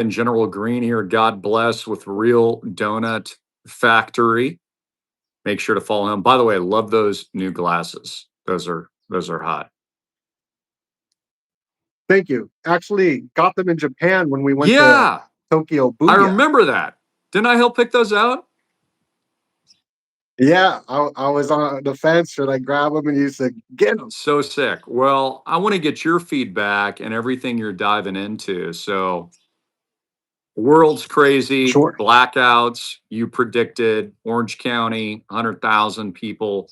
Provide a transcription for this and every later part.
And General Greene here. God bless with Real Donut Factory. Make sure to follow him. By the way, I love those new glasses. Those are hot. Thank you. Actually, got them in Japan when we went to Yeah, Tokyo I Booyah. remember that. Didn't I help pick those out? Yeah, I was on the fence. Should I grab them? And you said, get them. So sick. Well, I want to get your feedback and everything you're diving into. So, world's crazy, Sure. blackouts. You predicted Orange County, 100,000 people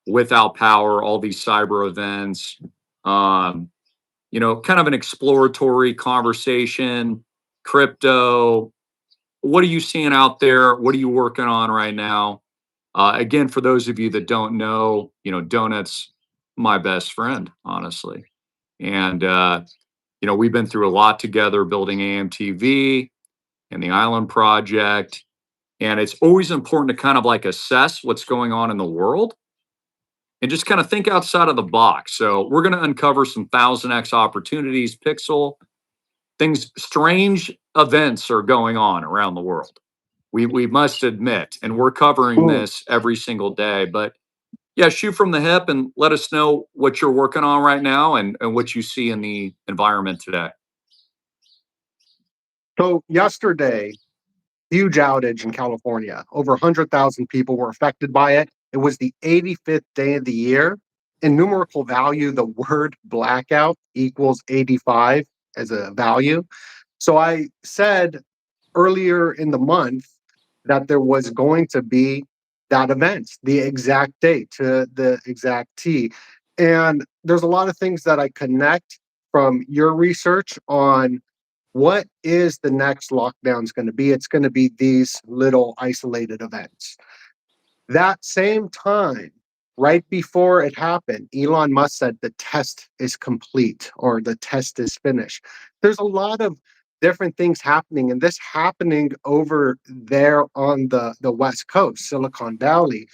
without power, all these cyber events. Um, kind of an exploratory conversation, crypto. What are you seeing out there? What are you working on right now? Again, for those of you that don't know, Donut's my best friend, honestly. And, we've been through a lot together building AMTV and the Island Project. And it's always important to kind of like assess what's going on in the world and just kind of think outside of the box. So we're going to uncover some 1000x opportunities, Pixel, things, strange events are going on around the world. We must admit, and we're covering Ooh. this every single day. But yeah, shoot from the hip and let us know what you're working on right now and what you see in the environment today. So yesterday, huge outage in California. Over 100,000 people were affected by it. It was the 85th day of the year. In numerical value, the word blackout equals 85 as a value. So I said earlier in the month that there was going to be that event, the exact date to the exact T. And there's a lot of things that I connect from your research on what is the next lockdown's going to be. It's going to be these little isolated events. That same time, right before it happened, Elon Musk said the test is complete or the test is finished. There's a lot of different things happening, and this happening over there on the West Coast, Silicon Valley,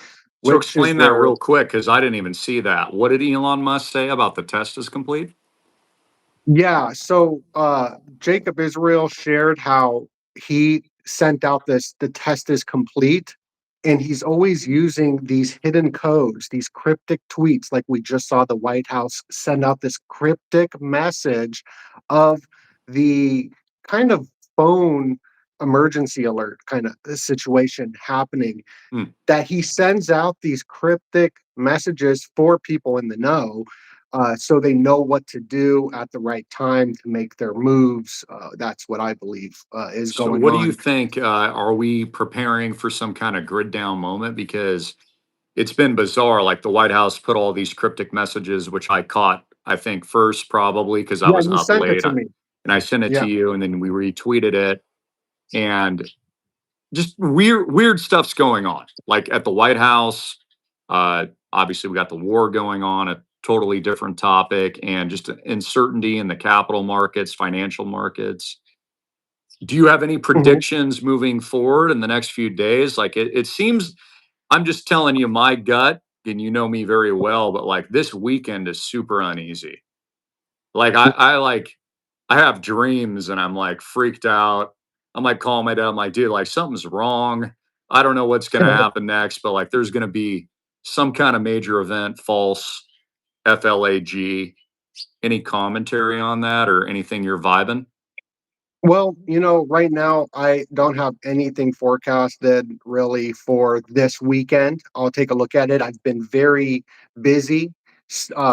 So which is explain that where, real quick because I didn't even see that. What did Elon Musk say about the test is complete? yeah. So Jacob Israel shared how he sent out this the test is complete. And he's always using these hidden codes, these cryptic tweets, like we just saw the White House send out this cryptic message of the kind of phone emergency alert kind of situation happening, Hmm. that he sends out these cryptic messages for people in the know, so they know what to do at the right time to make their moves. That's what I believe is So going what do you on. think? Are we preparing for some kind of grid down moment? Because it's been bizarre. Like the White House put all these cryptic messages, which I caught, I think, first probably because I Yeah, was you up sent it late. to me. And I sent it to Yeah. you, and then we retweeted it. And just weird stuff's going on. Like at the White House, obviously we got the war going on, a totally different topic, and just uncertainty in the capital markets, financial markets. Do you have any Mhm. predictions moving forward in the next few days? Like it seems, I'm just telling you my gut, and you know me very well, but like this weekend is super uneasy. Like I have dreams and I'm like freaked out. I'm like calling my dad. I'm like, dude, like something's wrong. I don't know what's gonna happen next, but like there's gonna be some kind of major event, false FLAG. Any commentary on that or anything you're vibing? Well, right now I don't have anything forecasted really for this weekend. I'll take a look at it. I've been very busy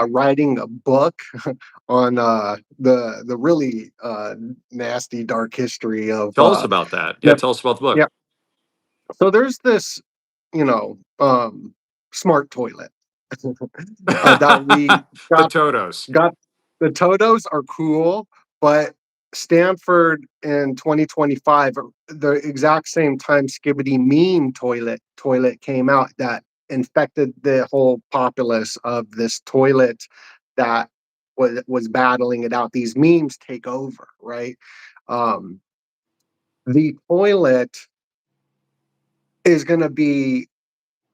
writing a book on the really nasty dark history of Tell us about that. Yeah, yep, tell us about the book. yep. So there's this, you know, um, smart toilet that we The got Totos. got the Totos are cool, but Stanford in 2025, the exact same time Skibbity meme toilet came out, that infected the whole populace of this toilet that was battling it out. These memes take over, right? Um, the toilet is going to be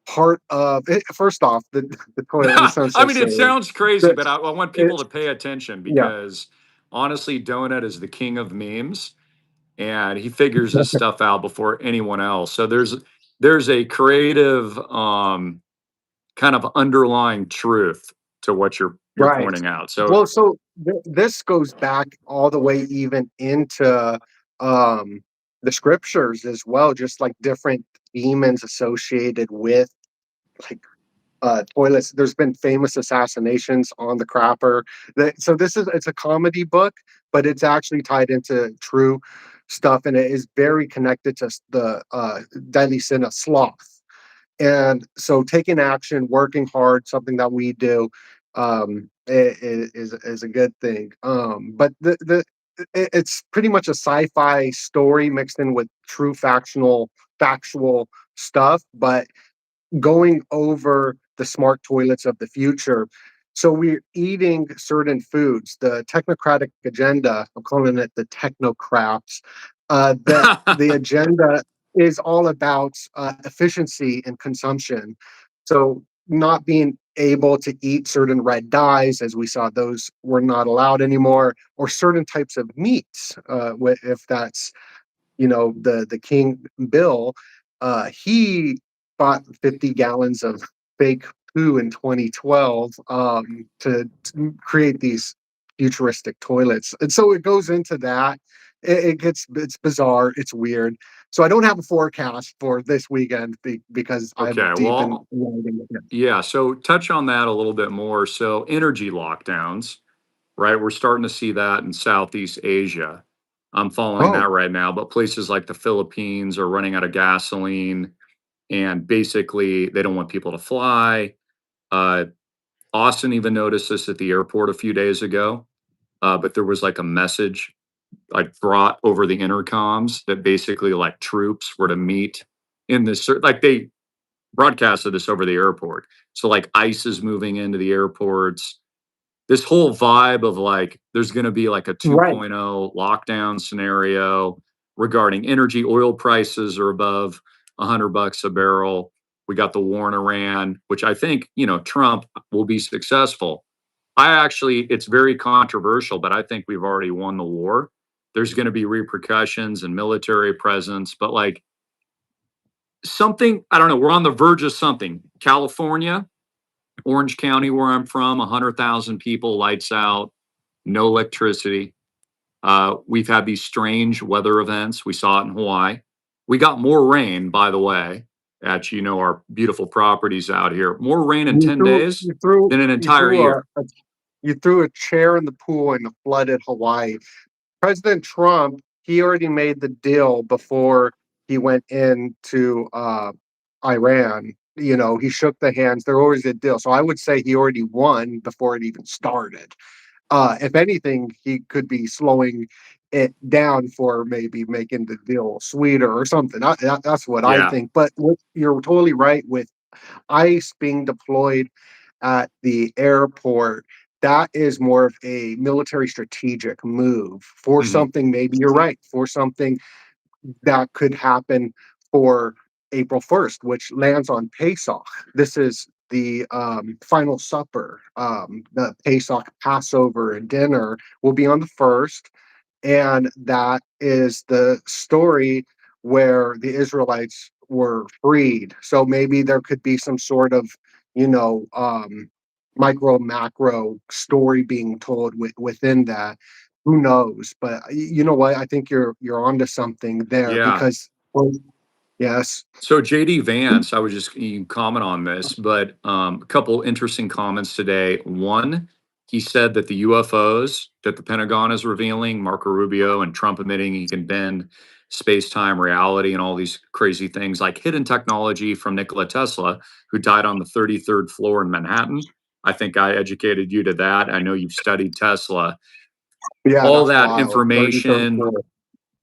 part of it. First off, the toilet, it sounds I so mean, it silly. sounds crazy, The, but I want people it's to pay attention yeah. because honestly, Donut is the king of memes. and he figures this stuff out before anyone else. So there's a creative kind of underlying truth to what you're Right. pointing out. So Well, so this goes back all the way even into um, the scriptures as well, just like different demons associated with like toilets. There's been famous assassinations on the crapper. So it's a comedy book, but it's actually tied into true stuff, and it is very connected to the deadly sin of sloth. And so taking action, working hard, something that we do, is a good thing. But it's pretty much a sci-fi story mixed in with true factual stuff, but going over the smart toilets of the future. So we're eating certain foods. The technocratic agenda, I'm calling it the technocrats, that the agenda is all about efficiency and consumption. So not being able to eat certain red dyes, as we saw, those were not allowed anymore, or certain types of meats, if that's the King Bill, he bought 50 gallons of fake poo in 2012 to create these futuristic toilets, and so it goes into that. It's bizarre, it's weird. So I don't have a forecast for this weekend because I'm okay, deep in well, writing it. yeah. So touch on that a little bit more. So energy lockdowns, right? We're starting to see that in Southeast Asia. I'm following Oh, that right now, but places like the Philippines are running out of gasoline, and basically they don't want people to fly. Uh, Austin even noticed this at the airport a few days ago, but there was like a message like brought over the intercoms that basically like troops were to meet in this like they broadcasted this over the airport. So like ICE is moving into the airports. This whole vibe of like there's going to be like a right. 2.0 lockdown scenario regarding energy. Oil prices are above $100 a barrel. We got the war in Iran, which I think, Trump will be successful. It's very controversial, but I think we've already won the war. There's going to be repercussions and military presence, but like something, I don't know, we're on the verge of something. California, Orange County, where I'm from, 100,000 people, lights out, no electricity. We've had these strange weather events. We saw it in Hawaii. We got more rain, by the way, at our beautiful properties out here. More rain in You 10 threw days you threw than an you entire threw year. you threw a chair in the pool in a flooded Hawaii. President Trump, he already made the deal before he went into Iran. He shook the hands. There always a deal. So I would say he already won before it even started. If anything, he could be slowing it down for maybe making the deal sweeter or something. That's what I Yeah. think. But you're totally right with ICE being deployed at the airport. That is more of a military strategic move for Hmm. something. Maybe you're right, for something that could happen for April 1st, which lands on Pesach. This is the final supper. The Pesach Passover and dinner will be on the 1st. And that is the story where the Israelites were freed. So maybe there could be some sort of, you know, um, micro macro story being told within that. Who knows? But you know what? I think you're onto something there Yeah. because, well, yes, So JD Vance, I was just you comment on this, but a couple interesting comments today. One, he said that the UFOs that the Pentagon is revealing, Marco Rubio and Trump admitting he can bend space-time reality and all these crazy things like hidden technology from Nikola Tesla, who died on the 33rd floor in Manhattan. I think I educated you to that. I know you've studied Tesla. yeah, All that's that wild. 33rd information floor.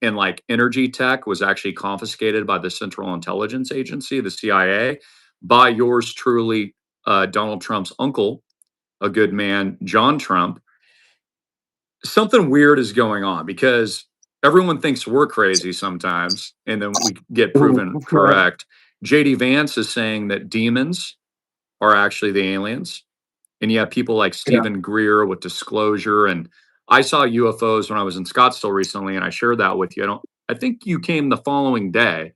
and like energy tech was actually confiscated by the Central Intelligence Agency, the CIA, by yours truly, Donald Trump's uncle, a good man, John Trump. Something weird is going on because everyone thinks we're crazy sometimes, and then we get proven Right. correct. JD Vance is saying that demons are actually the aliens. And you have people like Yeah. Stephen Greer with Disclosure. And I saw UFOs when I was in Scottsdale recently, and I shared that with you. I think you came the following day,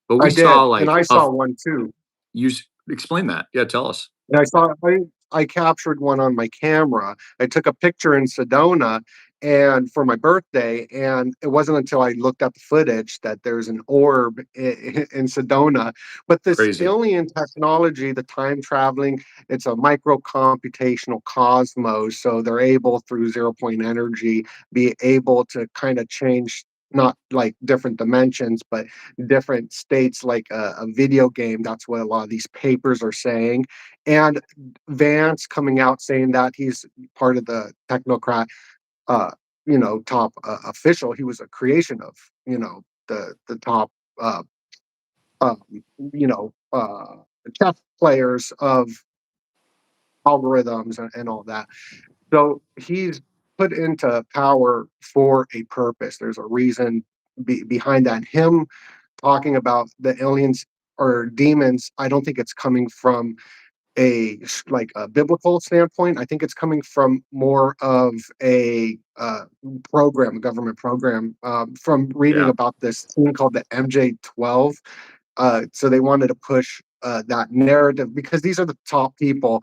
but we I saw did, and like I a saw one too. explain that. Yeah, tell us. And I captured one on my camera. I took a picture in Sedona and for my birthday, and it wasn't until I looked at the footage that there's an orb in Sedona. But this Crazy. alien technology, the time traveling, it's a micro computational cosmos. So they're able through zero point energy be able to kind of change not like different dimensions, but different states like a video game. That's what a lot of these papers are saying. And Vance coming out saying that he's part of the technocrat, uh, top official. He was a creation of, the top, uh, um, you know, uh, chess players of algorithms and all that. So he's put into power for a purpose. There's a reason behind that. Him talking about the aliens or demons, I don't think it's coming from like a biblical standpoint. I think it's coming from more of a program, a government program. From reading Yeah. about this thing called the MJ-12, so they wanted to push that narrative because these are the top people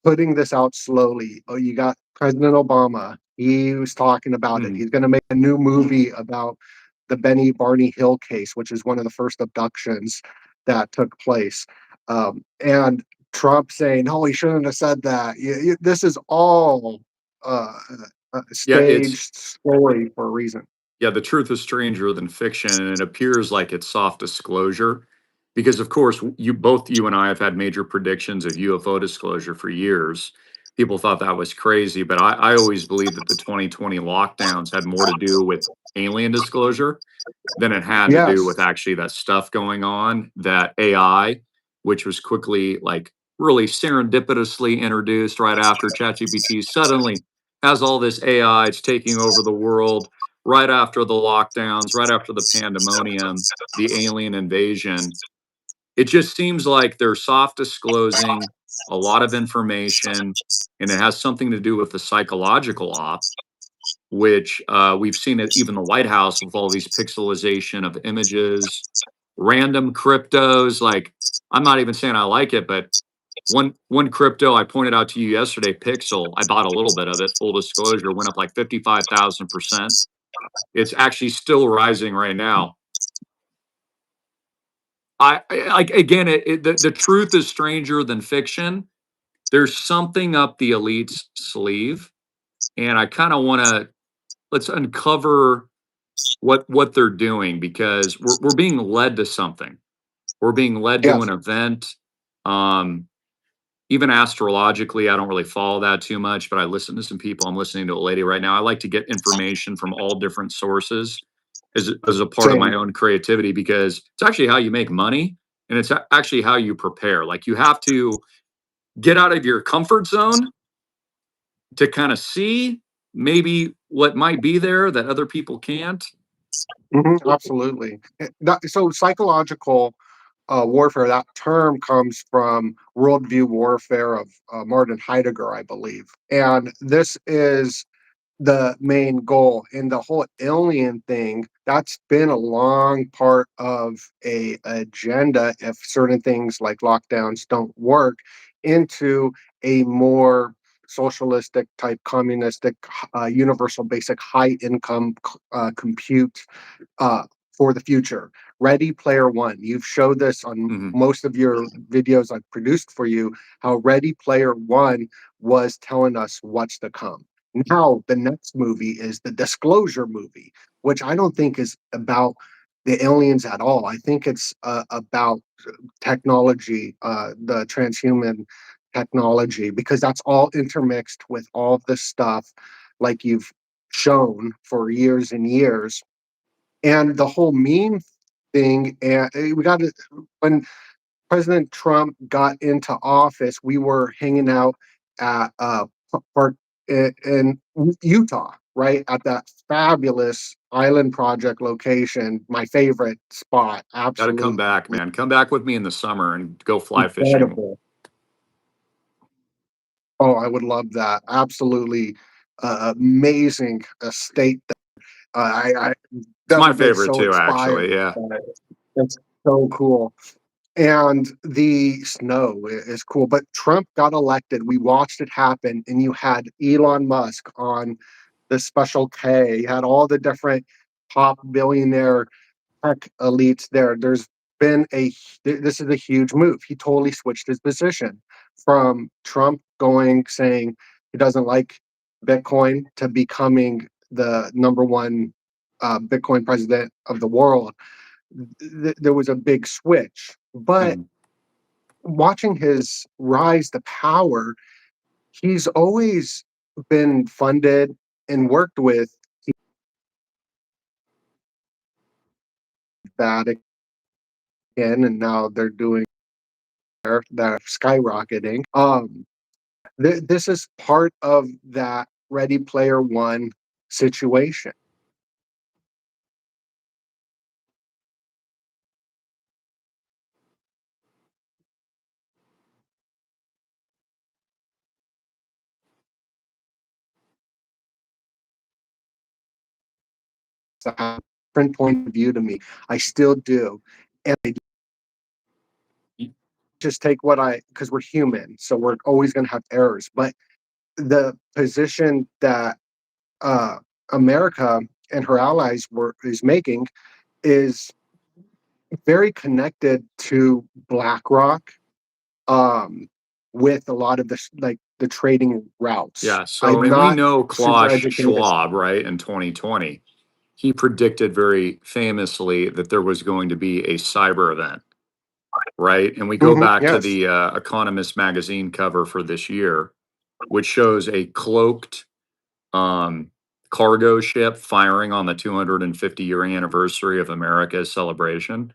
putting this out slowly. Oh, you got President Obama. He was talking about it. Mhm. He's going to make a new movie about the Benny Barney Hill case, which is one of the first abductions that took place. And Trump saying, "Oh, he shouldn't have said that." This is all uh, a Yeah, it's staged story for a reason. yeah, the truth is stranger than fiction, and it appears like it's soft disclosure because, of course, you and I have had major predictions of UFO disclosure for years. People thought that was crazy, but I always believed that the 2020 lockdowns had more to do with alien disclosure than it had to do with Yes. actually that stuff going on, that AI, which was quickly like really serendipitously introduced right after ChatGPT suddenly has all this AI, it's taking over the world right after the lockdowns, right after the pandemonium, the alien invasion. It just seems like they're soft disclosing a lot of information, and it has something to do with the psychological op, which we've seen at even the White House with all these pixelization of images, random cryptos. Like, I'm not even saying I like it, but one crypto I pointed out to you yesterday, Pixel, I bought a little bit of it. Full disclosure, went up like 55,000%. It's actually still rising right now. Like again, the truth is stranger than fiction. There's something up the elite's sleeve, and I kind of want to let's uncover what they're doing because we're being led to something. We're being led to Yes. an event. Um, Even astrologically, I don't really follow that too much, but I listen to some people. I'm listening to a lady right now. I like to get information from all different sources as a part of my Same. own creativity because it's actually how you make money and it's actually how you prepare. Like you have to get out of your comfort zone to kind of see maybe what might be there that other people can't. Absolutely. So psychological warfare. That term comes from worldview warfare of Martin Heidegger, I believe. And this is the main goal in the whole alien thing. That's been a long part of a agenda if certain things like lockdowns don't work into a more socialistic type communistic universal basic high income compute uh, for the future. Ready Player One. You've showed this on Mhm. most of your videos I've produced for you, how Ready Player One was telling us what's to come. Now, the next movie is the Disclosure movie, which I don't think is about the aliens at all. I think it's about technology, the transhuman technology, because that's all intermixed with all of this stuff, like you've shown for years and years. And the whole meme thing, and we got it when President Trump got into office. We were hanging out at park in Utah, right at that fabulous Island Project location, my favorite spot. Got to come Absolutely back, man. Come back with me in the summer and go fly fishing. incredible. Oh, I would love that. Absolutely amazing state. I It's my That makes favorite so too, inspired. actually. Yeah. It's so cool. And the snow is cool. But Trump got elected. We watched it happen, and you had Elon Musk on the Special K. You had all the different top billionaire tech elites there. This is a huge move. He totally switched his position from Trump saying he doesn't like Bitcoin to becoming the number one Bitcoin president of the world. There was a big switch. But Mhm. watching his rise to power, he's always been funded and worked with that again, and now they're skyrocketing. This is part of that Ready Player One situation. It's a different point of view to me. I still do, and I just take what I because we're human, so we're always going to have errors. But the position that uh, America and her allies were is making is very connected to BlackRock, um, with a lot of the trading routes. Yeah. So, I'm and we not know super Klaus educated. Schwab, right, in 2020, he predicted very famously that there was going to be a cyber event, right? And we go back to Yes. the Economist magazine cover for this year, which shows a cloaked um, cargo ship firing on the 250-year anniversary of America's celebration,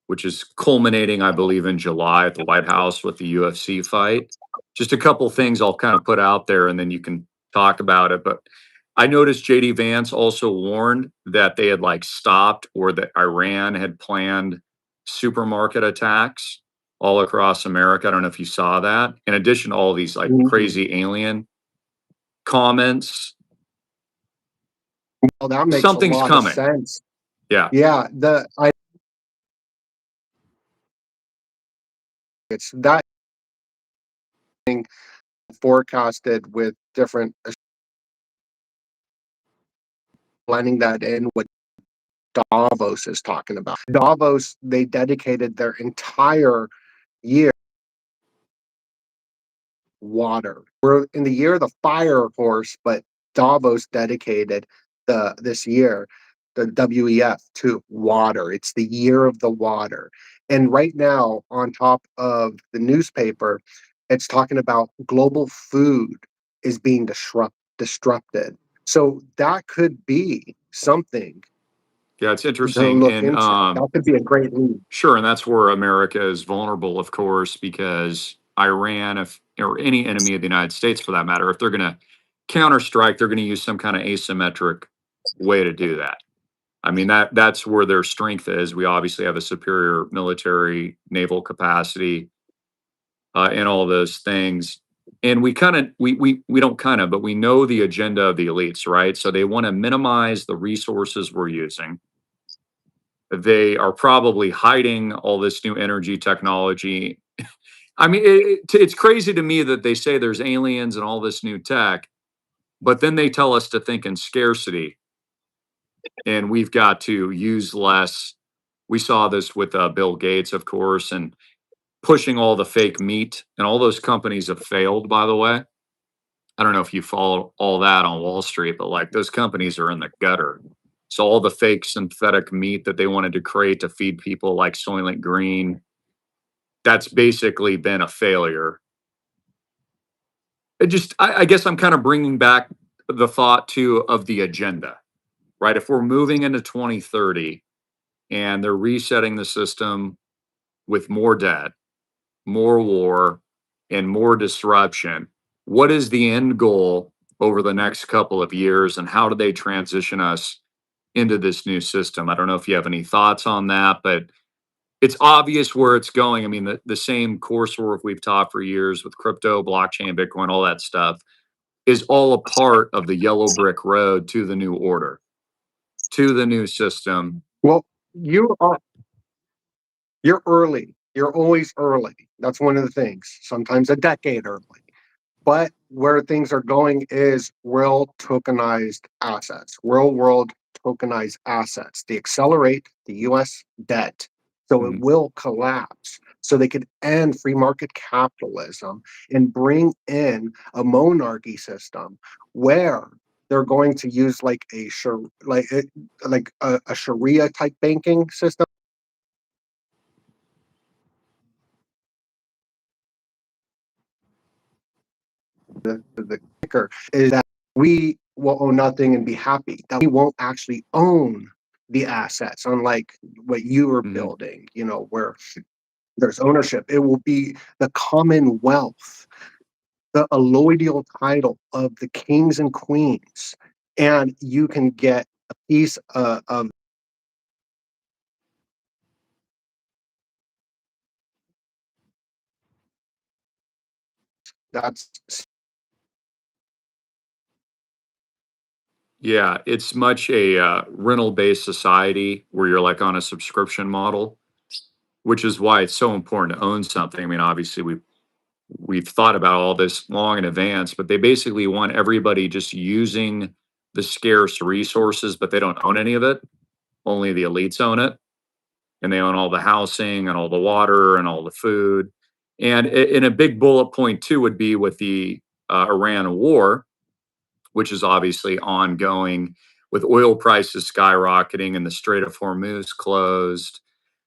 which is culminating, I believe, in July at the White House with the UFC fight. Just a couple things I'll kind of put out there and then you can talk about it. But I noticed JD Vance also warned that they had like stopped or that Iran had planned supermarket attacks all across America. I don't know if you saw that. In addition to all these like Mhm. crazy alien comments, Well, that makes a something's lot of coming. sense. Yeah. Yeah, the I it's that thing forecasted with different blending that in what Davos is talking about. Davos, they dedicated their entire year water. We're in the year of the fire, of course, but Davos dedicated this year, the WEF, to water. It's the year of the water. And right now, on top of the newspaper, it's talking about global food is being disrupted. So that could be something Yeah, it's to interesting. look And into. That could be a great lead. sure, and that's where America is vulnerable, of course, because Iran, if or any enemy of the United States for that matter, if they're going to counterstrike, they're going to use some kind of asymmetric way to do that. I mean that's where their strength is. We obviously have a superior military naval capacity and all those things. And we kind of we don't kind of, but we know the agenda of the elites, right? So they want to minimize the resources we're using. They are probably hiding all this new energy technology. I mean, it's crazy to me that they say there's aliens and all this new tech, but then they tell us to think in scarcity and we've got to use less. We saw this with Bill Gates, of course, and pushing all the fake meat, and all those companies have failed, by the way. I don't know if you follow all that on Wall Street, but like those companies are in the gutter. So all the fake synthetic meat that they wanted to create to feed people like Soylent Green, that's basically been a failure. I guess I'm kind of bringing back the thought too of the agenda, right? If we're moving into 2030 and they're resetting the system with more debt, more war, and more disruption, what is the end goal over the next couple of years and how do they transition us into this new system? I don't know if you have any thoughts on that, but it's obvious where it's going. I mean, the same coursework we've taught for years with crypto, blockchain, Bitcoin, all that stuff is all a part of the yellow brick road to the new order. to the new system. Well, you are you're early. You're always early. That's one of the things. Sometimes a decade early. But where things are going is real tokenized assets, real world tokenized assets. They accelerate the US debt. So it Mhm. will collapse. So they could end free market capitalism and bring in a monarchy system where they're going to use like a Sharia type banking system. The kicker is that we will own nothing and be happy. That we won't actually own the assets, unlike what you were Mhm. building, where there's ownership. It will be the commonwealth, the alloidial title of the kings and queens. And you can get a piece of that's Yeah, it's much a rental-based society where you're like on a subscription model, which is why it's so important to own something. I mean, obviously we've thought about all this long in advance, but they basically want everybody just using the scarce resources, but they don't own any of it. Only the elites own it, and they own all the housing and all the water and all the food. And in a big bullet point too would be with the Iran war, which is obviously ongoing with oil prices skyrocketing and the Strait of Hormuz closed.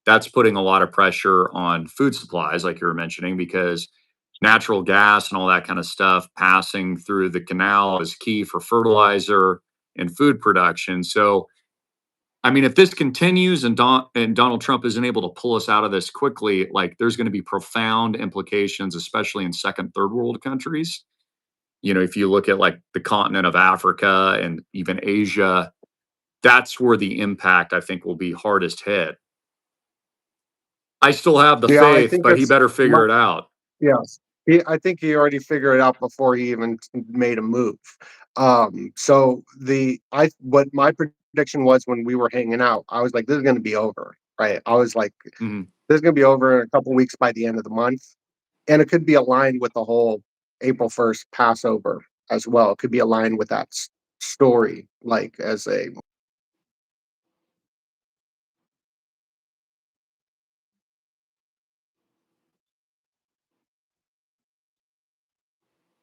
That's putting a lot of pressure on food supplies, like you were mentioning, because natural gas and all that kind of stuff passing through the canal is key for fertilizer and food production. So, I mean, if this continues and Donald Trump isn't able to pull us out of this quickly, like there's going to be profound implications, especially in second, third world countries. If you look at like the continent of Africa and even Asia, that's where the impact I think will be hardest hit. I still have the yeah, I faith, think but he it's better figure it out. yes. I think he already figured it out before he even made a move. So what my prediction was when we were hanging out, I was like, this is going to be over, right? I was like, Mhm. this is going to be over in a couple weeks by the end of the month, and it could be aligned with the whole April 1st Passover as well. It could be aligned with that story, like as a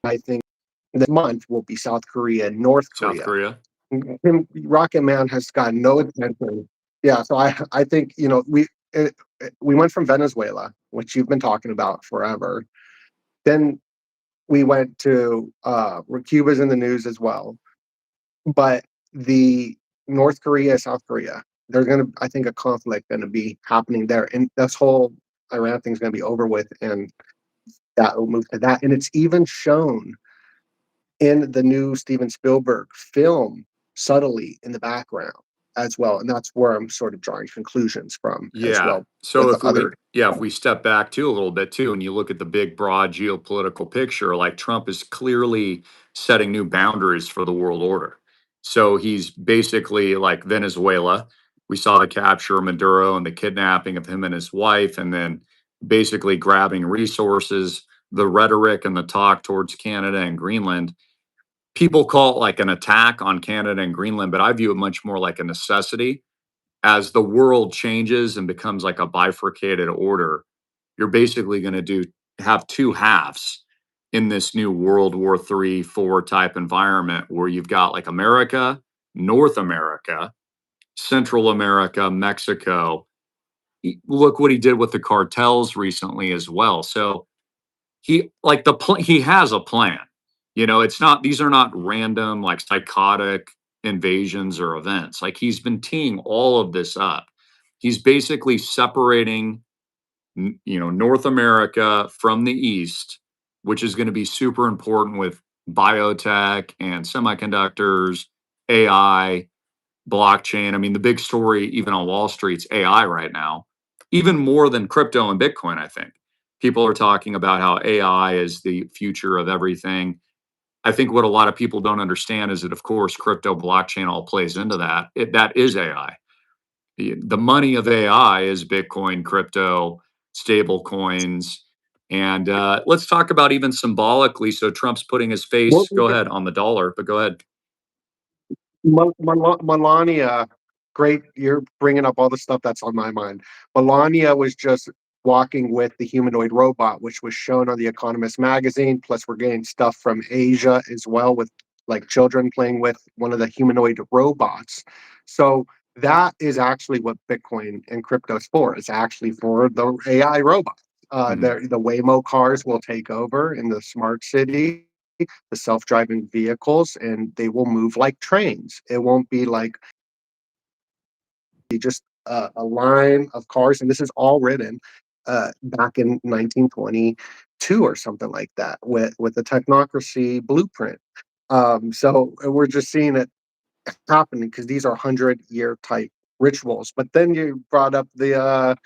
I think this month will be South Korea and North South Korea. Korea. Rocket Man has got no attention. Yeah, so I think we went from Venezuela, which you've been talking about forever. Then we went to where Cuba's in the news as well, but the North Korea, South Korea, there's gonna I think a conflict gonna be happening there, and this whole Iran thing's gonna be over with, and that will move to that, and it's even shown in the new Steven Spielberg film subtly in the background as well. And that's where I'm sort of drawing conclusions from as Yeah. well So with if the we other. yeah, if we step back too a little bit too, and you look at the big broad geopolitical picture, like Trump is clearly setting new boundaries for the world order. So he's basically like Venezuela. We saw the capture of Maduro and the kidnapping of him and his wife, and then basically grabbing resources, the rhetoric and the talk towards Canada and Greenland. People call it like an attack on Canada and Greenland, but I view it much more like a necessity. As the world changes and becomes like a bifurcated order, you're basically going to do have two halves in this new World War III, four type environment where you've got like America, North America, Central America, Mexico. Look what he did with the cartels recently as well. So he has a plan. It's not these are not random like psychotic invasions or events. Like he's been teeing all of this up. He's basically separating North America from the East, which is going to be super important with biotech and semiconductors, AI, blockchain. I mean, the big story, even on Wall Street's AI right now, even more than crypto and Bitcoin, I think. People are talking about how AI is the future of everything. I think what a lot of people don't understand is that, of course, crypto blockchain all plays into that. That is AI. The money of AI is Bitcoin, crypto, stable coins. And let's talk about even symbolically. So Trump's putting his What face, we go ahead, on the dollar, but go ahead. Melania, great. You're bringing up all the stuff that's on my mind. Melania was just walking with the humanoid robot, which was shown on the Economist magazine. Plus, we're getting stuff from Asia as well, with like children playing with one of the humanoid robots. So that is actually what Bitcoin and crypto is for. It's actually for the AI robot. Mhm. The Waymo cars will take over in the smart city, the self-driving vehicles, and they will move like trains. It won't be like just a line of cars, and this is all written back in 1922 or something like that, with the technocracy blueprint. So we're just seeing it happening because these are 100-year type rituals. But then you brought up the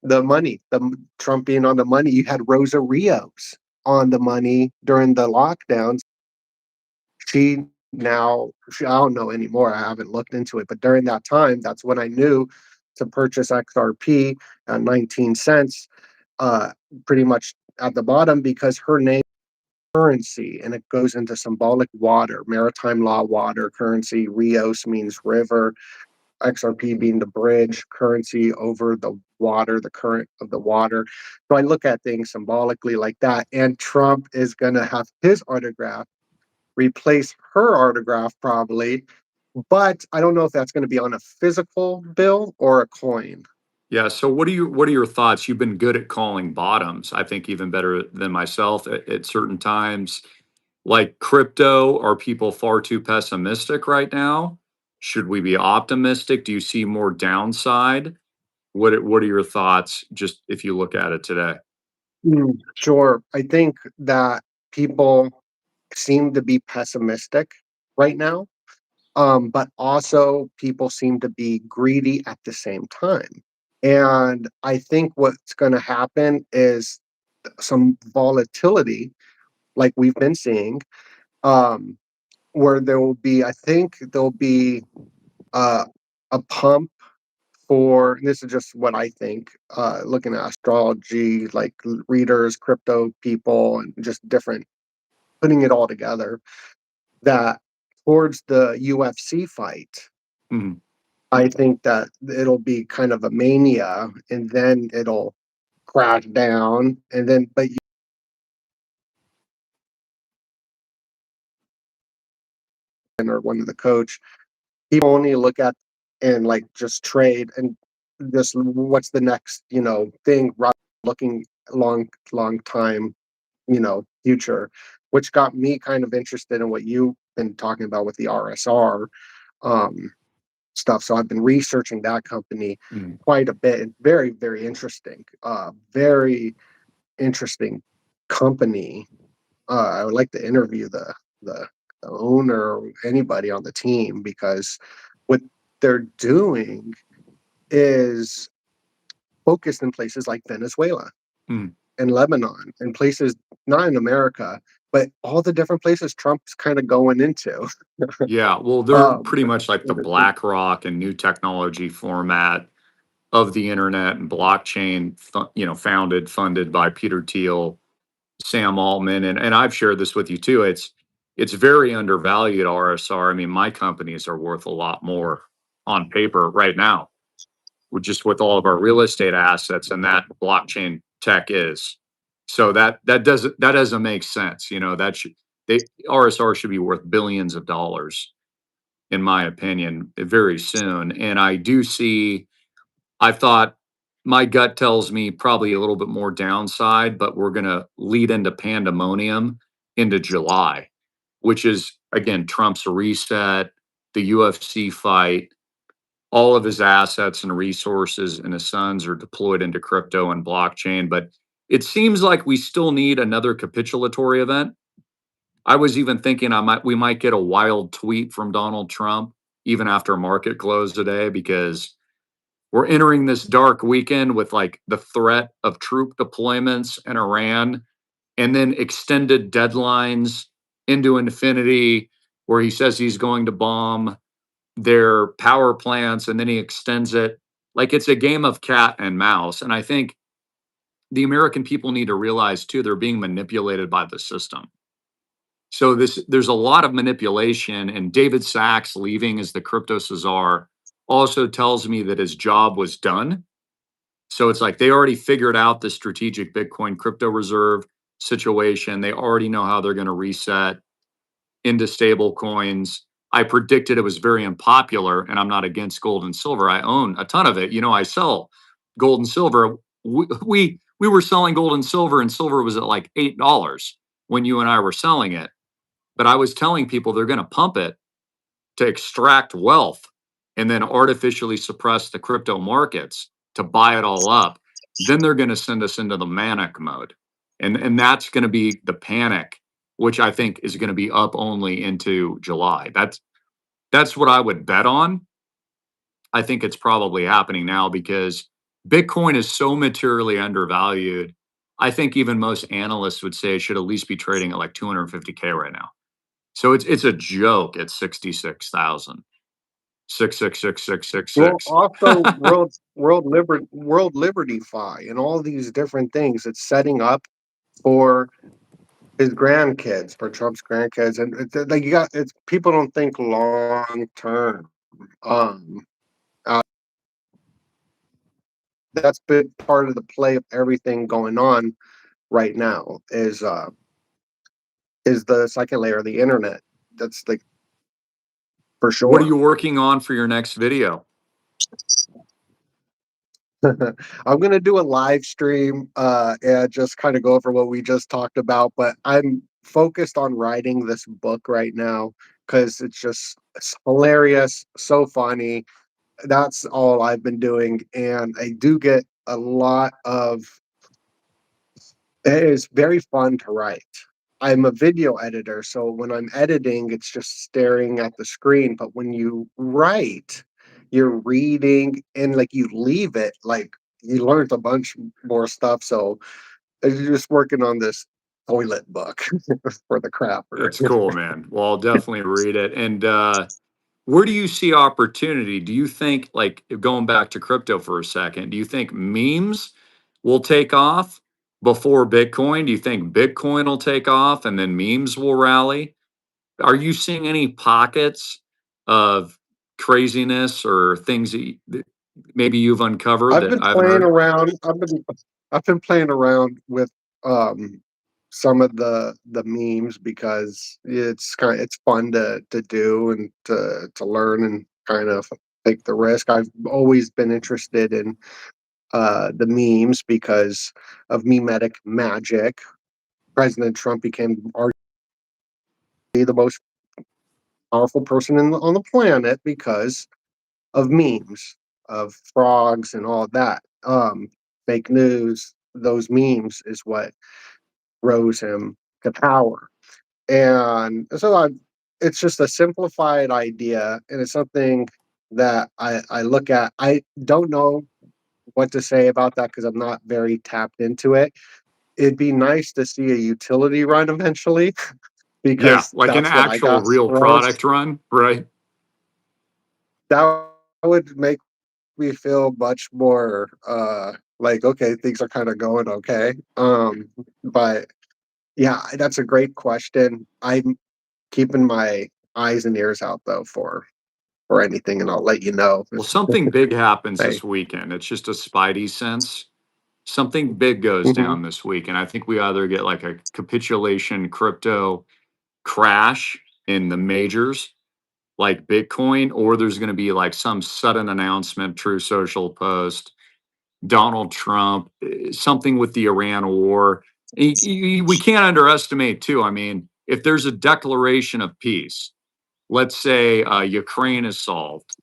money, Trump being on the money. You had Rosa Rios on the money during the lockdowns. I don't know anymore. I haven't looked into it, but during that time, that's when I knew to purchase XRP at 19 cents, uh, pretty much at the bottom, because her name currency, and it goes into symbolic water, maritime law water currency. Rios means river, XRP being the bridge currency over the water, the current of the water. So I look at things symbolically like that. And Trump is going to have his autograph replace her autograph probably, but I don't know if that's going to be on a physical bill or a coin. Yeah. So what are your thoughts? You've been good at calling bottoms. I think even better than myself at certain times. Like crypto, are people far too pessimistic right now? Should we be optimistic? Do you see more downside? What are your thoughts just if you look at it today? Sure. I think that people seem to be pessimistic right now, but also people seem to be greedy at the same time. And I think what's going to happen is some volatility, like we've been seeing, um, where there will be, I think there'll be uh, a pump for, and this is just what I think, looking at astrology, like readers, crypto people, and just different, putting it all together, that towards the UFC fight, Mhm. I think that it'll be kind of a mania, and then it'll crash down, and then, but you, or one of the coach, people only look at and like just trade and just what's the next, thing, rather than looking long time, future, which got me kind of interested in what you've been talking about with the RSR um, stuff. So I've been researching that company Mhm. quite a bit. And very, very interesting. Very interesting company. I would like to interview the, the owner or anybody on the team, because what they're doing is focused in places like Venezuela Mhm. and Lebanon and places not in America, but all the different places Trump's kind of going into. Yeah, well, they're Um, pretty much like the BlackRock and new technology format of the internet and blockchain, founded, funded by Peter Thiel, Sam Altman, and I've shared this with you too. It's very undervalued RSR. I mean, my companies are worth a lot more on paper right now, with all of our real estate assets and that blockchain tech is. So that doesn't make sense. RSR should be worth billions of dollars in my opinion very soon. And I thought my gut tells me probably a little bit more downside, but we're going to lead into pandemonium into July, which is again Trump's reset, the UFC fight, all of his assets and resources and his sons are deployed into crypto and blockchain. But it seems like we still need another capitulatory event. I was even thinking we might get a wild tweet from Donald Trump even after market close today, because we're entering this dark weekend with like the threat of troop deployments in Iran and then extended deadlines into infinity, where he says he's going to bomb their power plants and then he extends it. Like it's a game of cat and mouse. And I think the American people need to realize too, they're being manipulated by the system. So there's a lot of manipulation, and David Sachs leaving as the crypto czar also tells me that his job was done. So it's like they already figured out the strategic Bitcoin crypto reserve situation. They already know how they're going to reset into stable coins. I predicted it was very unpopular, and I'm not against gold and silver. I own a ton of it. I sell gold and silver. We were selling gold and silver was at like $8 when you and I were selling it. But I was telling people they're going to pump it to extract wealth and then artificially suppress the crypto markets to buy it all up. Then they're going to send us into the manic mode. And that's going to be the panic, which I think is going to be up only into July. That's what I would bet on. I think it's probably happening now because Bitcoin is so materially undervalued. I think even most analysts would say it should at least be trading at like 250K right now. So it's a joke at 66,000. 666,666. Also World Liberty Fi and all these different things. It's setting up for his grandkids, for Trump's grandkids, and like it's people don't think long term. Um, that's been part of the play of everything going on right now. Is the second layer of the internet. That's like for What are sure. you working on for your next video? I'm gonna do a live stream and just kind of go over what we just talked about, but I'm focused on writing this book right now because it's hilarious, so funny. That's all I've been doing, and I do get a lot of. It is very fun to write. I'm a video editor, so when I'm editing, it's just staring at the screen. But when you write, you're reading and like you leave it, like you learned a bunch more stuff. So I'm just working on this toilet book for the crapper. That's cool, man. Well, I'll definitely read it. And where do you see opportunity? Do you think, like going back to crypto for a second, do you think memes will take off before Bitcoin? Do you think Bitcoin will take off and then memes will rally? Are you seeing any pockets of craziness or things that maybe you've uncovered I've that been I haven't playing heard? around. I've been playing around with um some of the memes because it's fun to do and to learn and kind of take the risk. I've always been interested in the memes because of memetic magic. President Trump became arguably the most powerful person on the planet because of memes, of frogs and all that. Fake news, those memes is what rose him to power. And so it's just a simplified idea, and it's something that I look at. I don't know what to say about that because I'm not very tapped into it. It'd be nice to see a utility run eventually Yeah, because like an that's what I actual got real for us. product run, right? That would make me feel much more like okay, things are kind of going okay. But yeah, that's a great question. I'm keeping my eyes and ears out though for anything, and I'll let you know. Well, something big happens Hey, this weekend. It's just a spidey sense. Something big goes hmm down this week, and I think we either get like a capitulation crypto crash in the majors like Bitcoin, or there's going to be like some sudden announcement, true social post, Donald Trump, something with the Iran war. We can't underestimate, too. I mean, if there's a declaration of peace, let's say Ukraine is solved,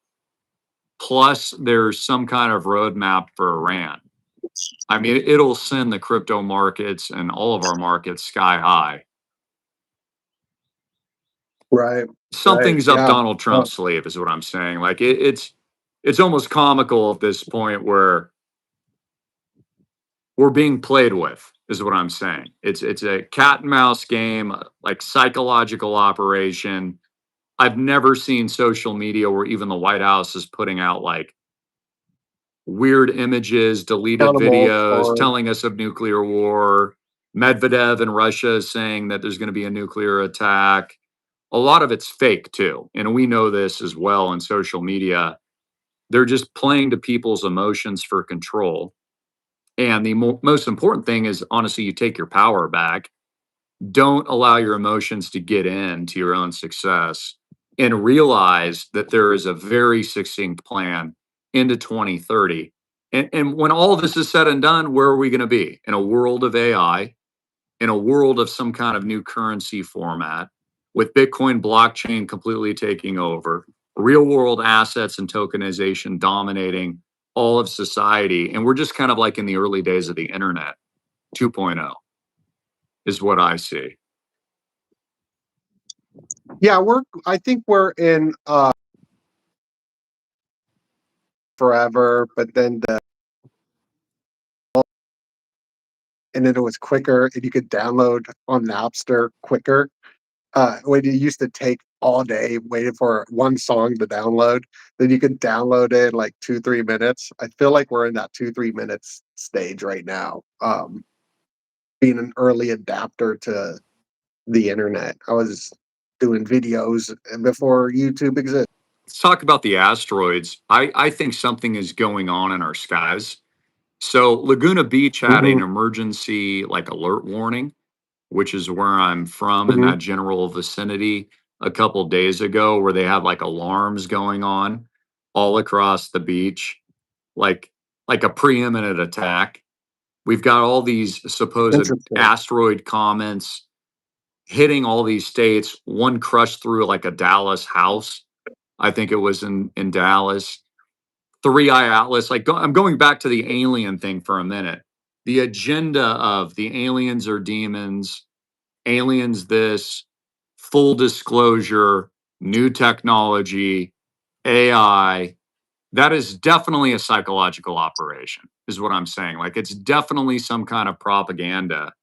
plus there's some kind of roadmap for Iran. I mean, it'll send the crypto markets and all of our markets sky high. right, right, Something's up yeah. Donald Trump's sleeve, is what I'm saying. Like it's almost comical at this point where we're being played with. is what I'm saying. It's a cat and mouse game, like psychological operation. I've never seen social media where even the White House is putting out like weird images, deleted Accountable videos, for telling us of nuclear war. Medvedev in Russia is saying that there's going to be a nuclear attack. A lot of it's fake too. And we know this as well in social media. They're just playing to people's emotions for control. And the most important thing is honestly, you take your power back. Don't allow your emotions to get into your own success and realize that there is a very succinct plan into 2030. And when all this is said and done, where are we going to be? In a world of AI, in a world of some kind of new currency format, with Bitcoin blockchain completely taking over, real world assets and tokenization dominating all of society. And we're just kind of like in the early days of the internet 2.0 is what I see. yeah, I think we're in forever, but then and then it was quicker and you could download on Napster quicker. When it used to take all day waiting for one song to download, then you could download it in like 2-3 minutes. I feel like we're in that 2-3 minutes stage right now. Being an early adapter to the internet. I was doing videos before YouTube existed. Let's talk about the asteroids. I think something is going on in our skies. So Laguna Beach had Hmm. an emergency like alert warning, which is where I'm from in Hmm. that general vicinity a couple days ago, where they had like alarms going on all across the beach, like like a preeminent attack. We've got all these supposed Interesting. asteroid comments hitting all these states. One crushed through like a Dallas house. I think it was in Dallas. Three Eye Atlas. I'm going back to the alien thing for a minute. The agenda of the aliens are demons, aliens this, full disclosure, new technology, AI. That is definitely a psychological operation, is what I'm saying. Like it's definitely some kind of propaganda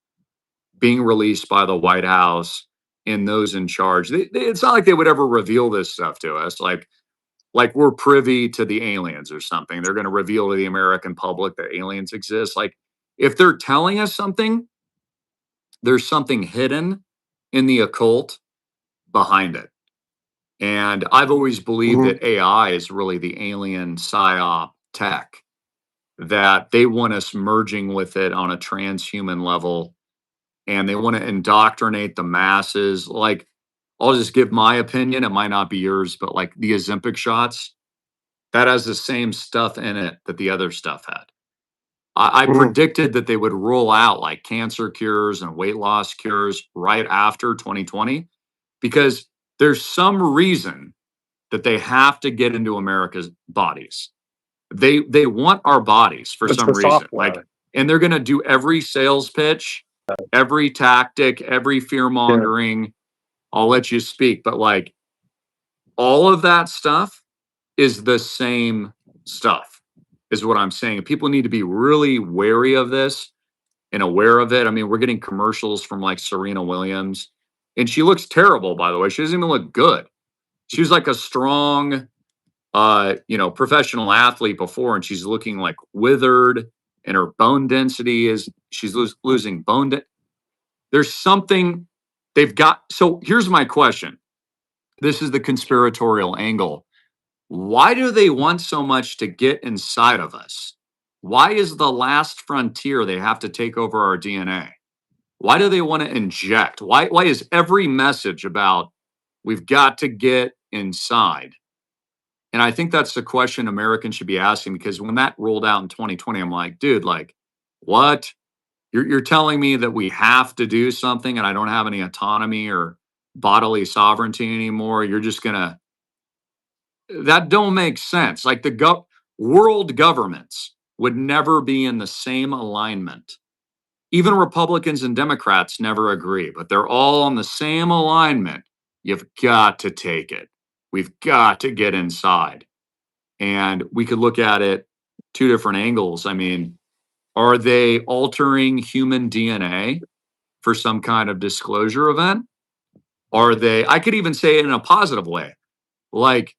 being released by the White House and those in charge. It's not like they would ever reveal this stuff to us. Like we're privy to the aliens or something. They're going to reveal to the American public that aliens exist. Like if they're telling us something, there's something hidden in the occult behind it. And I've always believed Hmm. that AI is really the alien psyop tech, that they want us merging with it on a transhuman level and they want to indoctrinate the masses. Like, I'll just give my opinion. It might not be yours, but like the Ozempic shots, that has the same stuff in it that the other stuff had. I Hmm. predicted that they would roll out like cancer cures and weight loss cures right after 2020 because there's some reason that they have to get into America's bodies. They want our bodies for It's some the reason. Like, software. and they're gonna do every sales pitch, every tactic, every fear Yeah. mongering. I'll let you speak, but like all of that stuff is the same stuff, is what I'm saying. People need to be really wary of this and aware of it. I mean, we're getting commercials from like Serena Williams, and she looks terrible, by the way. She doesn't even look good. She was like a strong, professional athlete before, and she's looking like withered, and her bone density is she's losing bone. There's something they've got. So here's my question. This is the conspiratorial angle. Why do they want so much to get inside of us? Why is the last frontier they have to take over our DNA? Why do they want to inject? Why is every message about we've got to get inside? And I think that's the question Americans should be asking because when that rolled out in 2020, I'm like, dude, like, what? You're telling me that we have to do something and I don't have any autonomy or bodily sovereignty anymore. You're just gonna that don't make sense. Like world governments would never be in the same alignment. Even Republicans and Democrats never agree, but they're all on the same alignment. You've got to take it. We've got to get inside. And we could look at it two different angles. I mean, Are they altering human DNA for some kind of disclosure event? Are they, I could even say it in a positive way, like,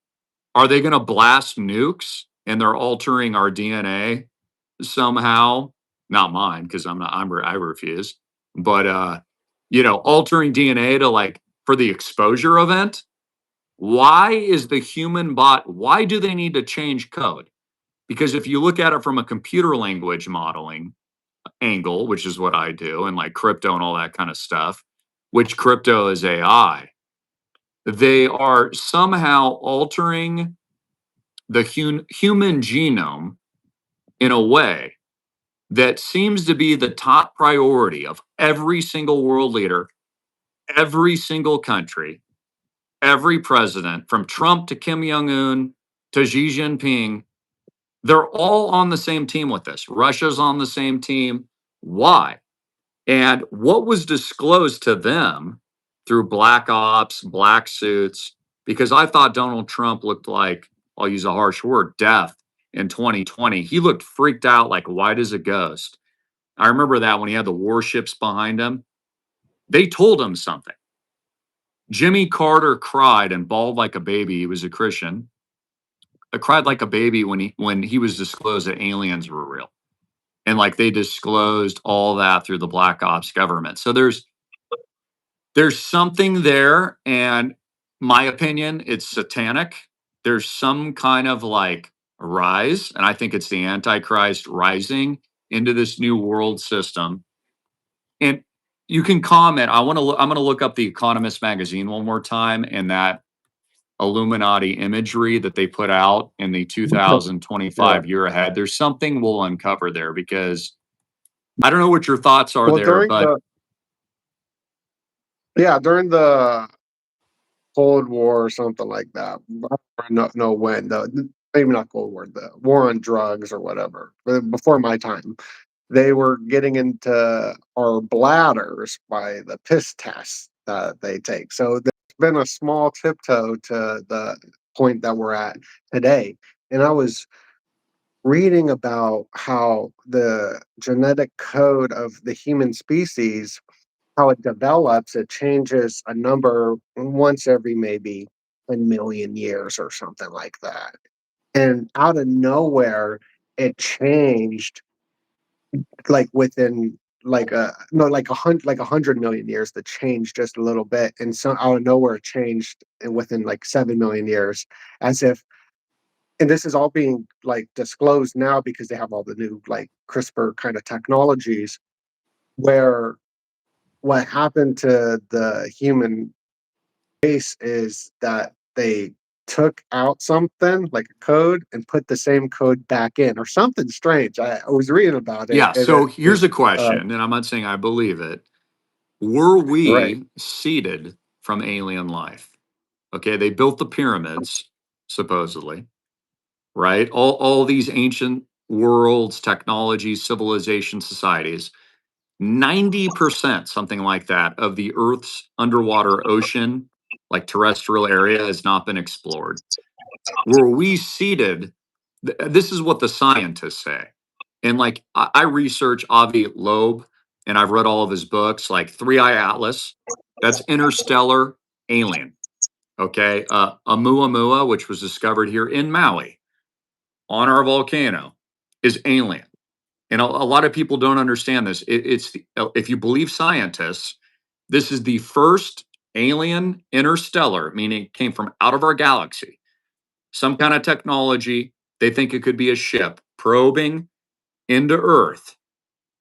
are they going to blast nukes and they're altering our DNA somehow? Not mine, because I refuse. But altering DNA to, like, for the exposure event. Why is the human bot? Why do they need to change code? Because if you look at it from a computer language modeling angle, which is what I do, and like crypto and all that kind of stuff, which crypto is AI, they are somehow altering the human genome in a way that seems to be the top priority of every single world leader, every single country, every president, from Trump to Kim Jong Un to Xi Jinping. They're all on the same team with this. Russia's on the same team. Why? And what was disclosed to them through black ops, black suits, because I thought Donald Trump looked like, I'll use a harsh word, death in 2020. He looked freaked out, like white as a ghost. I remember that when he had the warships behind him. They told him something. Jimmy Carter cried and bawled like a baby. He was a Christian. I cried like a baby when he was disclosed that aliens were real. And like they disclosed all that through the black ops government. So there's something there, and my opinion, it's satanic. There's some kind of like rise, and I think it's the Antichrist rising into this new world system. And you can comment. I'm going to look up the Economist magazine one more time, and that Illuminati imagery that they put out in the Yeah. 2025 year ahead. There's something we'll uncover there, because I don't know what your thoughts are Well, there, but during the Cold War or something like that. I don't know when, maybe not Cold War, the war on drugs or whatever. Before my time, they were getting into our bladders by the piss tests that they take. So there's been a small tiptoe to the point that we're at today. And I was reading about how the genetic code of the human species, how it develops, it changes a number once every maybe a million years or something like that. And out of nowhere, it changed like within like a no like 100 million years. The change just a little bit, and so out of nowhere it changed within like 7 million years, as if. And this is all being like disclosed now because they have all the new like CRISPR kind of technologies, where what happened to the human race is that they took out something like a code and put the same code back in or something strange. I was reading about it yeah. and So it here's a was question, and I'm not saying I believe it. Were right. we seeded from alien life? Okay, they built the pyramids, supposedly, right? All these ancient worlds, technologies, civilizations, societies. 90%, something like that, of the Earth's underwater ocean, like terrestrial area, has not been explored. Were we seeded? This is what the scientists say. And like I research Avi Loeb, and I've read all of his books, like Three Eye Atlas. That's interstellar alien. Okay. Oumuamua, which was discovered here in Maui on our volcano, is alien. And a lot of people don't understand this. If you believe scientists, this is the first alien interstellar, meaning it came from out of our galaxy, some kind of technology. They think it could be a ship probing into Earth.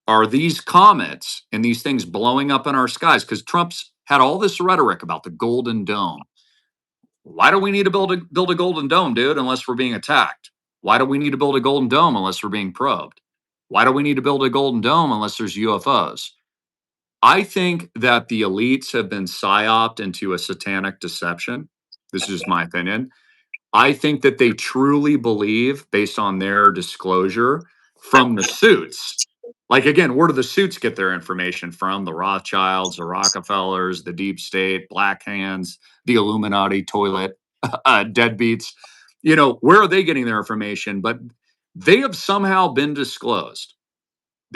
Are these comets and these things blowing up in our skies? Because Trump's had all this rhetoric about the Golden Dome. Why do we need to build a Golden Dome, dude, unless we're being attacked? Why do we need to build a Golden Dome unless we're being probed? Why do we need to build a Golden Dome unless there's UFOs? I think that the elites have been psyoped into a satanic deception. This is just my opinion. I think that they truly believe, based on their disclosure from the suits. Like, again, where do the suits get their information from? The Rothschilds, the Rockefellers, the deep state, black hands, the Illuminati, toilet, deadbeats. Where are they getting their information? But they have somehow been disclosed.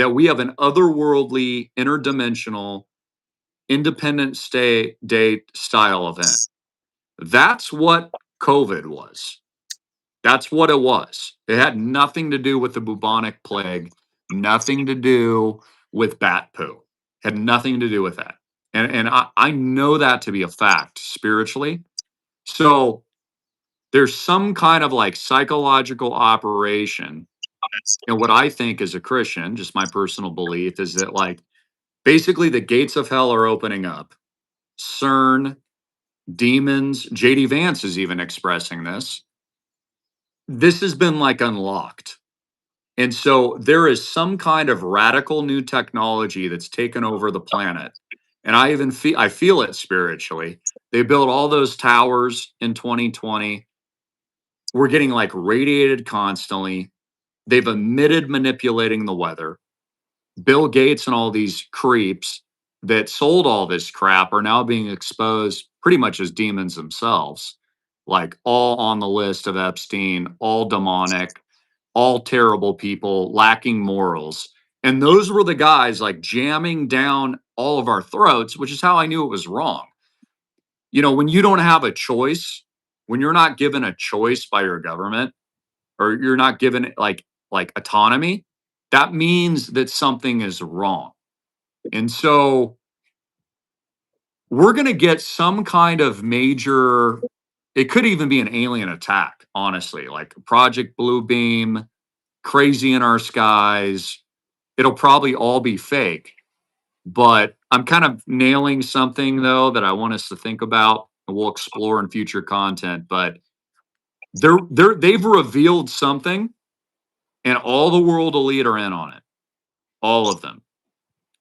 that we have an otherworldly, interdimensional, independent day style event. That's what COVID was. That's what it was. It had nothing to do with the bubonic plague, nothing to do with bat poo. Had nothing to do with that. And I know that to be a fact spiritually. So there's some kind of like psychological operation. And what I think as a Christian, just my personal belief, is that like basically the gates of hell are opening up. CERN, demons, JD Vance is even expressing this. This has been like unlocked. And so there is some kind of radical new technology that's taken over the planet. And I feel it spiritually. They built all those towers in 2020. We're getting like radiated constantly. They've admitted manipulating the weather. Bill Gates and all these creeps that sold all this crap are now being exposed pretty much as demons themselves, like all on the list of Epstein, all demonic, all terrible people, lacking morals. And those were the guys like jamming down all of our throats, which is how I knew it was wrong. You know, when you don't have a choice, when you're not given a choice by your government, or you're not given like autonomy, that means that something is wrong. And so we're going to get some kind of major, it could even be an alien attack, honestly, like Project Blue Beam, crazy in our skies. It'll probably all be fake. But I'm kind of nailing something though that I want us to think about and we'll explore in future content. But they've revealed something and all the world elite are in on it. All of them.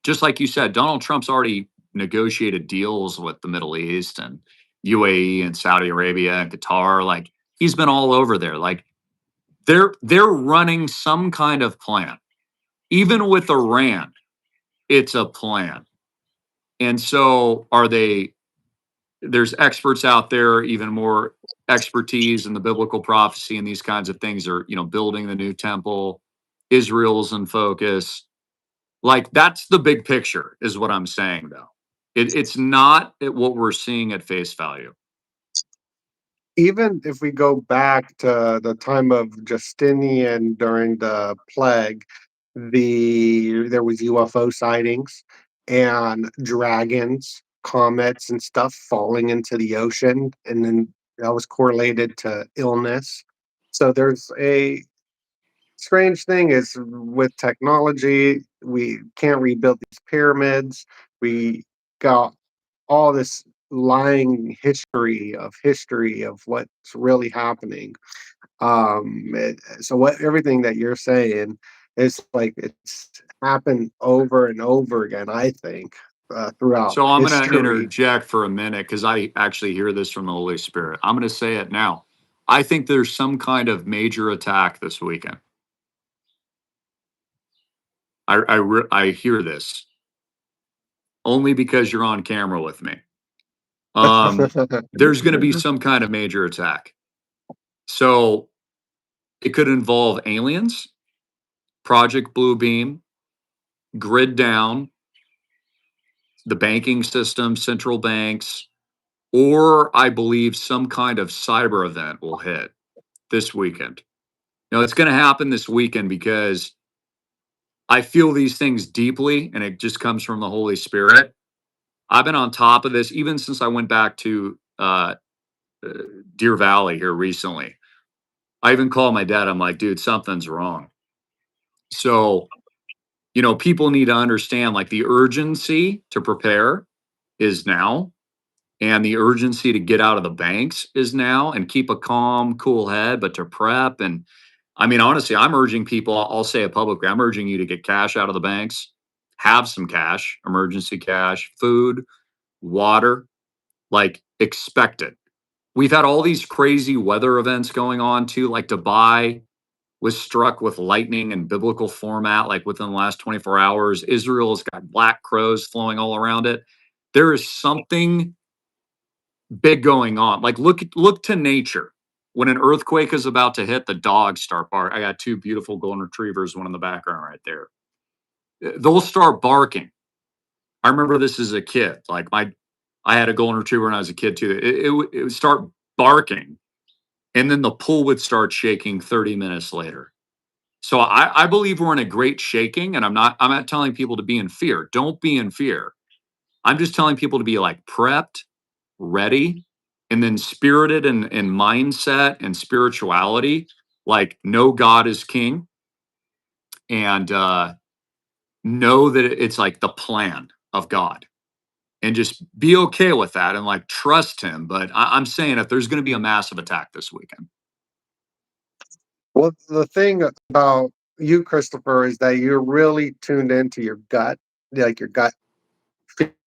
Just like you said, Donald Trump's already negotiated deals with the Middle East and UAE and Saudi Arabia and Qatar. Like he's been all over there. Like they're running some kind of plan. Even with Iran, it's a plan. And so there's experts out there, even more expertise in the biblical prophecy and these kinds of things are, building the new temple. Israel's in focus. Like that's the big picture is what I'm saying though. It's not what we're seeing at face value. Even if we go back to the time of Justinian during the plague, there was UFO sightings and dragons, comets, and stuff falling into the ocean, and then that was correlated to illness. So there's a strange thing is with technology, we can't rebuild these pyramids. We got all this lying history of what's really happening. So what everything that you're saying is like it's happened over and over again. I think throughout So I'm going to history. interject for a minute because I actually hear this from the Holy Spirit. I'm going to say it now. I think there's some kind of major attack this weekend. I hear this only because you're on camera with me. There's going to be some kind of major attack. So it could involve aliens, Project Blue Beam, grid down, the banking system, central banks, or I believe some kind of cyber event will hit this weekend. Now, it's going to happen this weekend because I feel these things deeply and it just comes from the Holy Spirit. I've been on top of this even since I went back to Deer Valley here recently. I even called my dad. I'm like, dude, something's wrong. So, people need to understand like the urgency to prepare is now, and the urgency to get out of the banks is now, and keep a calm, cool head, but to prep. And I mean, honestly, I'm urging people, I'll say it publicly, I'm urging you to get cash out of the banks, have some cash, emergency cash, food, water, like expect it. We've had all these crazy weather events going on too, like Dubai was struck with lightning in biblical format, like within the last 24 hours. Israel's got black crows flowing all around it. There is something big going on. Like look to nature. When an earthquake is about to hit, the dogs start barking. I got two beautiful golden retrievers, one in the background right there. they'll start barking. I remember this as a kid. Like I had a golden retriever when I was a kid too. It would start barking, and then the pool would start shaking 30 minutes later. So I believe we're in a great shaking, and I'm not telling people to be in fear. Don't be in fear. I'm just telling people to be like prepped, ready, and then spirited and mindset and spirituality. Like know God is king, and know that it's like the plan of God, and just be okay with that and like trust Him. But I'm saying if there's going to be a massive attack this weekend. Well, the thing about you, Christopher, is that you're really tuned into your gut, like your gut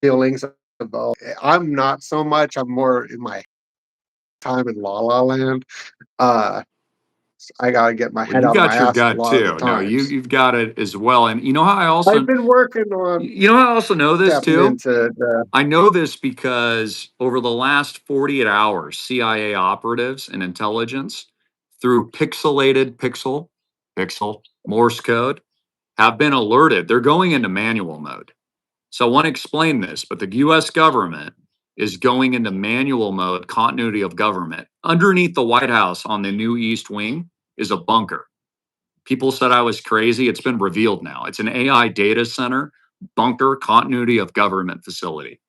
feelings about. I'm not so much. I'm more in my time in La La Land. Uh, I gotta get my Well, head you out of my got your ass a gut lot of the too. No, times. you've got it as well. And you know how I I've also been working on you know how I also know this stepping too? into the. I know this because over the last 48 hours, CIA operatives and intelligence through pixel Morse code have been alerted. They're going into manual mode. So I want to explain this, but the US government is going into manual mode, continuity of government. Underneath the White House on the new East Wing is a bunker. People said I was crazy. It's been revealed now. It's an AI data center, bunker, continuity of government facility.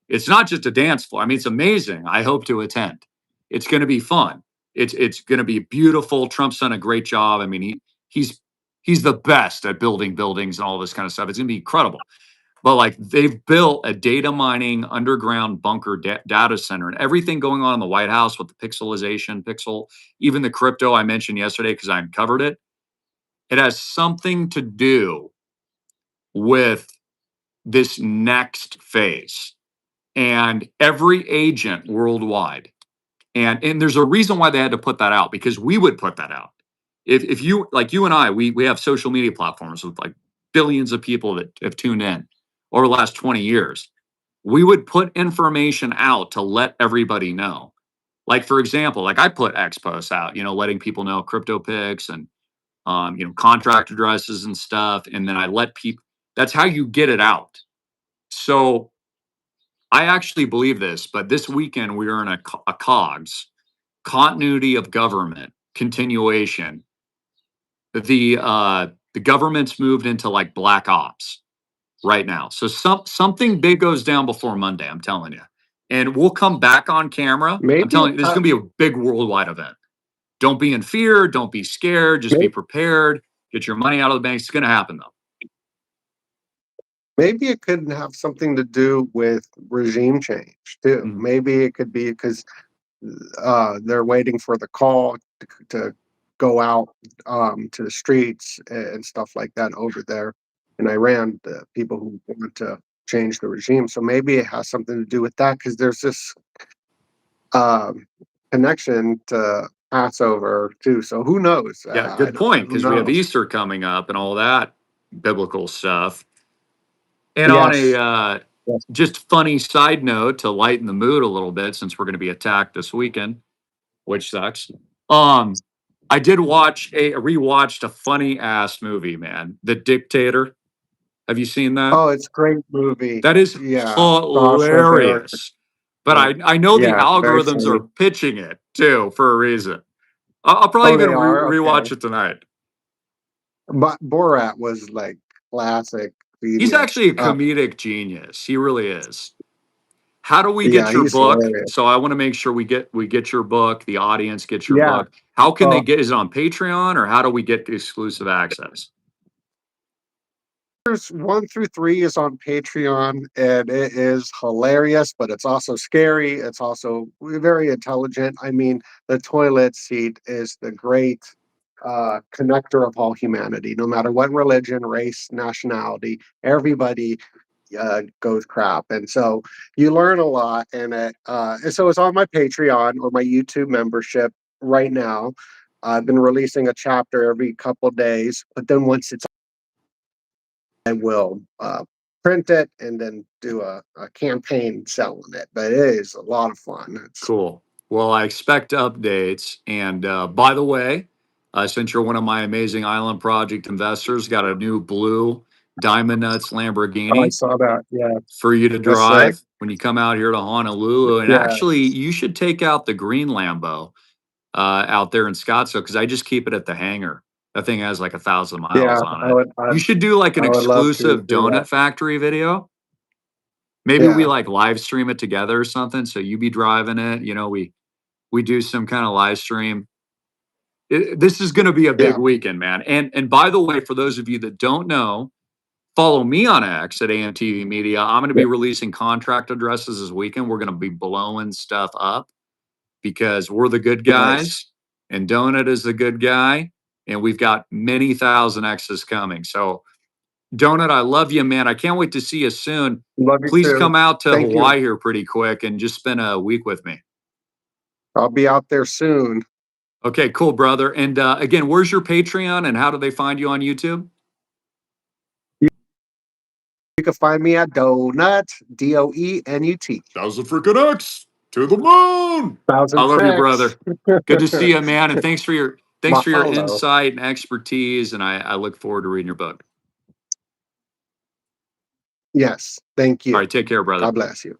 It's not just a dance floor. I mean, it's amazing. I hope to attend. It's going to be fun. It's going to be beautiful. Trump's done a great job. I mean, he's he's the best at building buildings and all this kind of stuff. It's going to be incredible. But like they've built a data mining underground bunker data center and everything going on in the White House with the pixelization, even the crypto I mentioned yesterday because I uncovered it. It has something to do with this next phase. And every agent worldwide, and there's a reason why they had to put that out because we would put that out. If you like you and I, we have social media platforms with like billions of people that have tuned in over the last 20 years. We would put information out to let everybody know. Like for example, like I put X posts out, letting people know crypto pics and contract addresses and stuff. And then I let people, that's how you get it out. So I actually believe this, but this weekend we are in a COGS, continuity of government, continuation. The government's moved into like black ops right now. So something big goes down before Monday, I'm telling you. And we'll come back on camera. I'm Maybe telling you, this is gonna be a big worldwide event. Don't be in fear, don't be scared, just be maybe prepared. Get your money out of the bank. It's gonna happen though. maybe it could have something to do with regime change too. Mhm. Maybe it could be because they're waiting for the call to go out to the streets and stuff like that over there in Iran. The people who want to change the regime. So maybe it has something to do with that because there's this um, connection to Passover too. So who knows? Yeah, good point. Who Because we have knows? Easter coming up and all that biblical stuff. And on a Yes. Yes. just funny side note to lighten the mood a little bit, since we're going to be attacked this weekend, which sucks. Um, I did rewatched a funny ass movie, man. The Dictator. Have you seen that? Oh, it's a great movie. That is Yeah. Sacha Baron. hilarious. But I know the Yeah, very algorithms are funny. pitching it too for a reason. I'll probably Oh, even they are? rewatch Okay. it tonight. But Borat was like classic He's genius. actually a comedic genius. He really is. How do we Yeah, get your he's book? hilarious. So I want to make sure we get your book, the audience gets your Yeah. book. How can they So get, is it on Patreon or how do we get exclusive access? chapters 1 through 3 is on Patreon, and it is hilarious, but it's also scary. It's also very intelligent. I mean, the toilet seat is the great connector of all humanity, no matter what religion, race, nationality, everybody goes crap. And so you learn a lot in it. And so it's on my Patreon or my YouTube membership right now. I've been releasing a chapter every couple days, but then once it's I will print it and then do a campaign selling it. But it is a lot of fun. It's Cool. Well, I expect updates. And by the way, since you're one of my amazing island project investors, got a new blue Diamond Nuts Oh, I Lamborghini saw that. Yeah, for you to that's sick. drive when you come out here to Honolulu. And Yeah, actually, you should take out the green Lambo out there in Scottsdale because I just keep it at the hangar. That thing has like 1,000 miles yeah. on it. You should do like an I would love to exclusive do that. donut factory video. Maybe we Yeah, like live stream it together or something. So you be driving it. You know, we do some kind of live stream. This is going to be a big yeah. weekend, man. And by the way, for those of you that don't know, follow me on X at AMTV Media. I'm going to Yeah. be releasing contract addresses this weekend. We're going to be blowing stuff up because we're the good Nice. guys and Donut is the good guy. And we've got many thousand X's coming. So, Donut, I love you, man. I can't wait to see you soon. Love you Please too. come out to Thank you. Hawaii here pretty quick and just spend a week with me. I'll be out there soon. Okay, cool, brother. And again, where's your Patreon and how do they find you on YouTube? You can find me at Donut, DOENUT. 1,000 freaking X to the moon. I love you, 1006. brother. Good to see you, man. And thanks for your Mahalo. insight and expertise. And I look forward to reading your book. Yes, thank All you. right, take care, brother. God bless you.